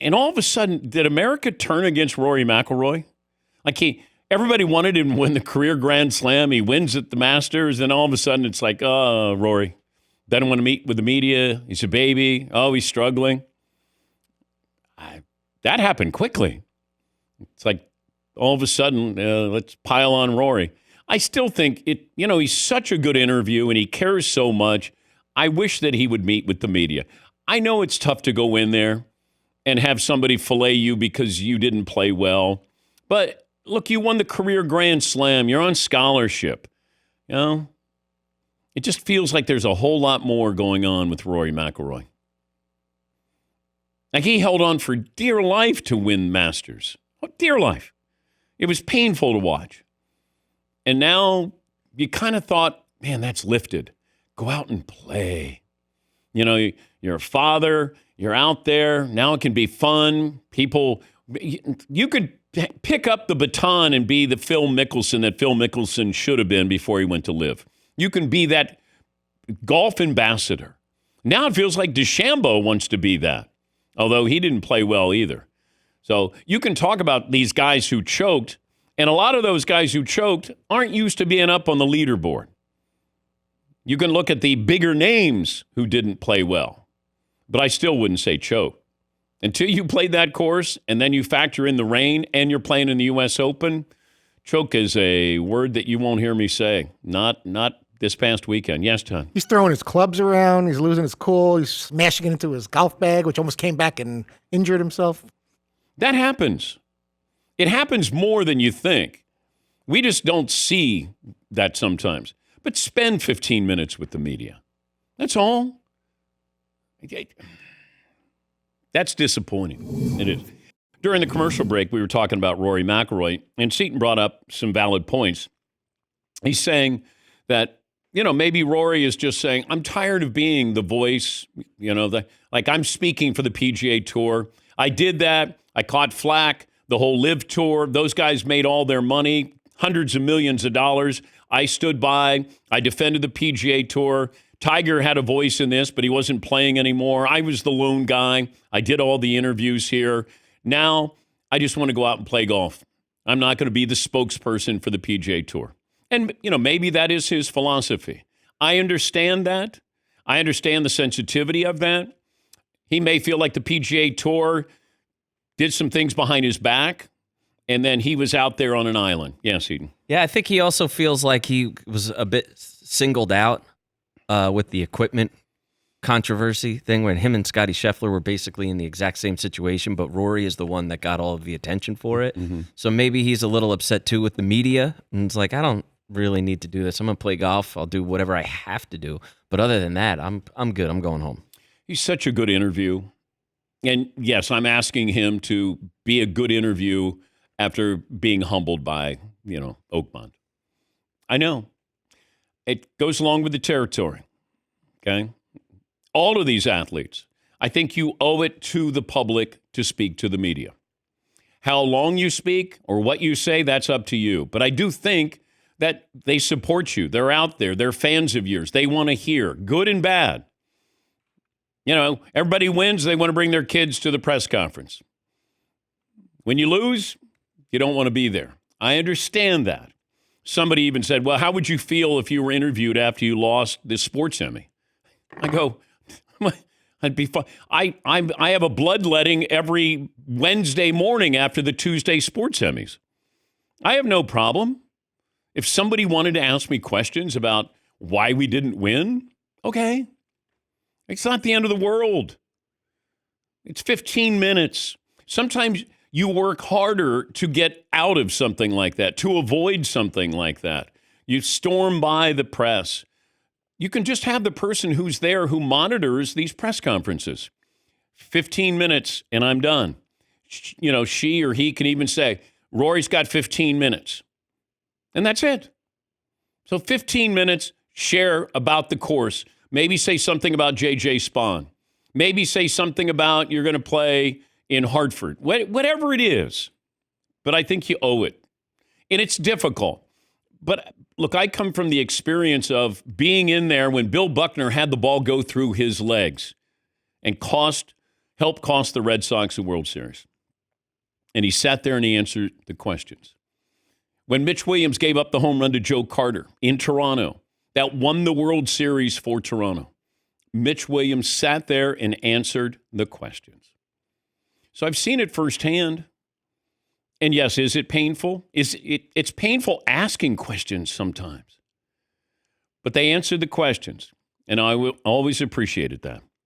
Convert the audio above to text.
And all of a sudden, did America turn against Rory McIlroy? Like everybody wanted him to win the career Grand Slam. He wins at the Masters, and all of a sudden it's like, oh, Rory doesn't want to meet with the media. He's a baby. Oh, he's struggling. That happened quickly. It's like all of a sudden, let's pile on Rory. I still think he's such a good interview and he cares so much. I wish that he would meet with the media. I know it's tough to go in there and have somebody fillet you because you didn't play well. But look, you won the career Grand Slam. You're on scholarship. It just feels like there's a whole lot more going on with Rory McIlroy. Like he held on for dear life to win Masters. Oh, dear life. It was painful to watch. And now you kind of thought, man, that's lifted. Go out and play. You're a father. You're out there. Now it can be fun. You could pick up the baton and be the Phil Mickelson that Phil Mickelson should have been before he went to live. You can be that golf ambassador. Now it feels like DeChambeau wants to be that, although he didn't play well either. So you can talk about these guys who choked, and a lot of those guys who choked aren't used to being up on the leaderboard. You can look at the bigger names who didn't play well, but I still wouldn't say choke. Until you played that course and then you factor in the rain and you're playing in the U.S. Open, choke is a word that you won't hear me say. Not this past weekend. Yes, Tom? He's throwing his clubs around. He's losing his cool. He's smashing it into his golf bag, which almost came back and injured himself. That happens. It happens more than you think. We just don't see that sometimes. But spend 15 minutes with the media. That's all. That's disappointing. It is. During the commercial break, we were talking about Rory McIlroy, and Seton brought up some valid points. He's saying that, maybe Rory is just saying, I'm tired of being the voice, like I'm speaking for the PGA Tour. I did that. I caught flack. The whole Live Tour, those guys made all their money, hundreds of millions of dollars. I stood by. I defended the PGA Tour. Tiger had a voice in this, but he wasn't playing anymore. I was the lone guy. I did all the interviews here. Now, I just want to go out and play golf. I'm not going to be the spokesperson for the PGA Tour. And, maybe that is his philosophy. I understand that. I understand the sensitivity of that. He may feel like the PGA Tour did some things behind his back, and then he was out there on an island. Yes, Eden. Yeah, I think he also feels like he was a bit singled out with the equipment controversy thing when him and Scotty Scheffler were basically in the exact same situation, but Rory is the one that got all of the attention for it. Mm-hmm. So maybe he's a little upset too with the media, and it's like, I don't really need to do this. I'm going to play golf. I'll do whatever I have to do. But other than that, I'm good. I'm going home. He's such a good interview. And yes, I'm asking him to be a good interview after being humbled by, Oakmont. I know. It goes along with the territory, okay? All of these athletes, I think you owe it to the public to speak to the media. How long you speak or what you say, that's up to you. But I do think that they support you. They're out there. They're fans of yours. They want to hear, good and bad. Everybody wins. They want to bring their kids to the press conference. When you lose, you don't want to be there. I understand that. Somebody even said, well, how would you feel if you were interviewed after you lost the sports Emmy? I go, I'd be fine. I have a bloodletting every Wednesday morning after the Tuesday sports Emmys. I have no problem. If somebody wanted to ask me questions about why we didn't win, okay. It's not the end of the world. It's 15 minutes. Sometimes you work harder to get out of something like that, to avoid something like that. You storm by the press. You can just have the person who's there who monitors these press conferences. 15 minutes and I'm done. She or he can even say, Rory's got 15 minutes. And that's it. So 15 minutes, share about the course. Maybe say something about J.J. Spahn. Maybe say something about you're going to play in Hartford. Whatever it is. But I think you owe it. And it's difficult. But look, I come from the experience of being in there when Bill Buckner had the ball go through his legs and cost helped cost the Red Sox a World Series. And he sat there and he answered the questions. When Mitch Williams gave up the home run to Joe Carter in Toronto, that won the World Series for Toronto, Mitch Williams sat there and answered the questions. So I've seen it firsthand. And yes, is it painful? It's painful asking questions sometimes. But they answered the questions, and I always appreciated that.